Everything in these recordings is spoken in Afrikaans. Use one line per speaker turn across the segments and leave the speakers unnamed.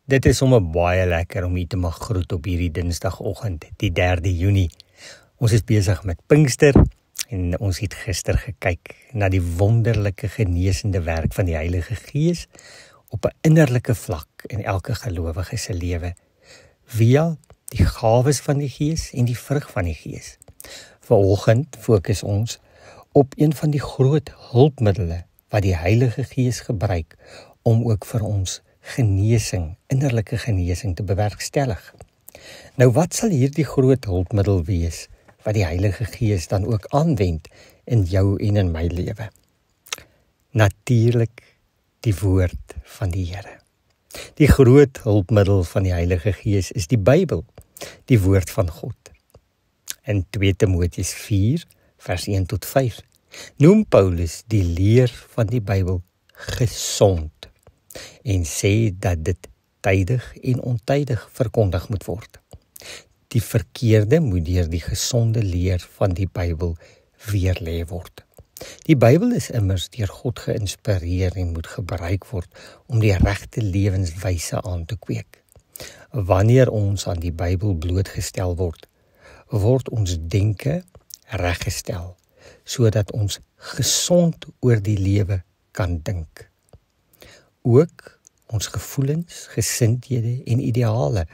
Dit is sommer baie lekker om u te mag groet op hierdie Dinsdagoggend, die 3 Junie. Ons is besig met Pinkster en ons het gister gekyk na die wonderlike genesende werk van die Heilige Gees op 'n innerlike vlak in elke gelowige se lewe, via die gawes van die Gees en die vrug van die Gees. Vanoggend fokus ons op een van die groot hulpmiddels wat die Heilige Gees gebruik om ook vir ons genesing, innerlike genesing te bewerkstellig. Nou wat sal hierdie groot hulpmiddel wees wat die Heilige Gees dan ook aanwend in jou en in my lewe? Natuurlik die woord van die Here. Die groot hulpmiddel van die Heilige Gees is die Bybel, die woord van God. In 2 Timoteus 4, vers 1 tot 5, noem Paulus die leer van die Bybel gesond en sê dat dit tydig en ontydig verkondig moet word. Die verkeerde moet deur die gesonde leer van die Bybel weerlê word. Die Bybel is immers deur God geïnspireer en moet gebruik word om die regte lewenswyse aan te kweek. Wanneer ons aan die Bybel blootgestel word, word ons denke reggestel, sodat ons gesond oor die lewe kan dink. Ook ons gevoelens, gesindhede en ideale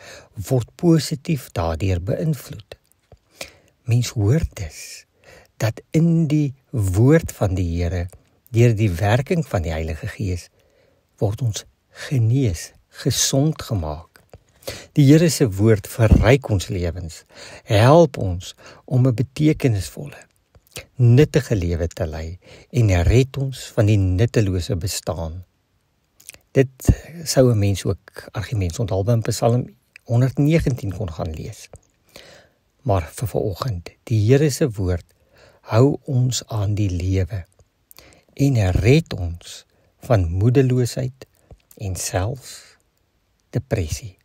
word positief daardeur beïnvloed. Mens hoor dus dat in die woord van die Here, deur die werking van die Heilige Gees, word ons genees, gesond gemaak. Die Here se woord verryk ons lewens, help ons om 'n betekenisvolle, nuttige lewe te lei en red ons van die nuttelose bestaan. Dit sou 'n mens ook argumentsonthaalwe in Psalm 119 kon gaan lees. Maar vir vanoggend, die Here se woord hou ons aan die lewe en red ons van moedeloosheid en selfs depressie.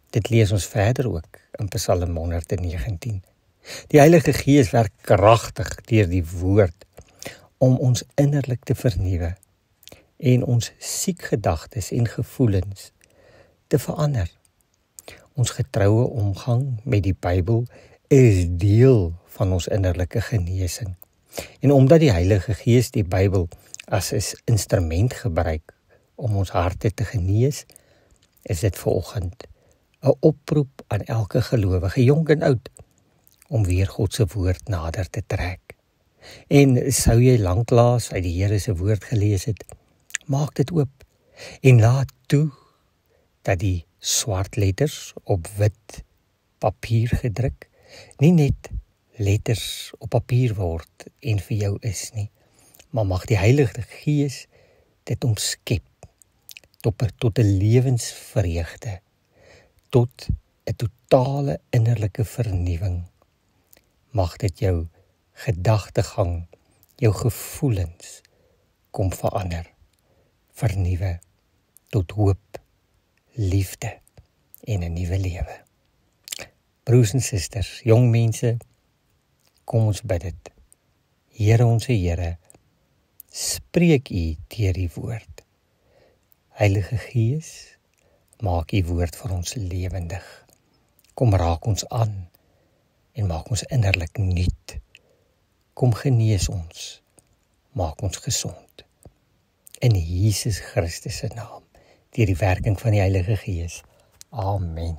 Dit lees ons verder ook in Psalm 119. Die Heilige Gees werk kragtig deur die woord om ons innerlik te vernuwe en ons siek gedagtes en gevoelens te verander. Ons getroue omgang met die Bybel is deel van ons innerlike genesing. En omdat die Heilige Gees die Bybel as 'n instrument gebruik om ons harte te genees, is dit vanoggend 'n oproep aan elke gelowige, jonk en oud, om weer God se woord nader te trek. En sou jy lanklaas uit die Here se woord gelees het, maak dit oop en laat toe dat die swart letters op wit papier gedruk nie net letters op papier word en vir jou is nie, maar mag die Heilige Gees dit omskep tot 'n lewensvreugde, tot 'n totale innerlike vernuwing. Mag dit jou gedagtegang, jou gevoelens kom verander, vernuwe tot hoop, liefde en 'n nuwe lewe. Broers en susters, jong mense, kom ons bid dit. Here onse Here, spreek U deur die woord. Heilige Gees, maak U woord vir ons lewendig. Kom raak ons aan en maak ons innerlik nuut. Kom genees ons, maak ons gesond. In Jesus Christus se naam, deur die werking van die Heilige Gees. Amen.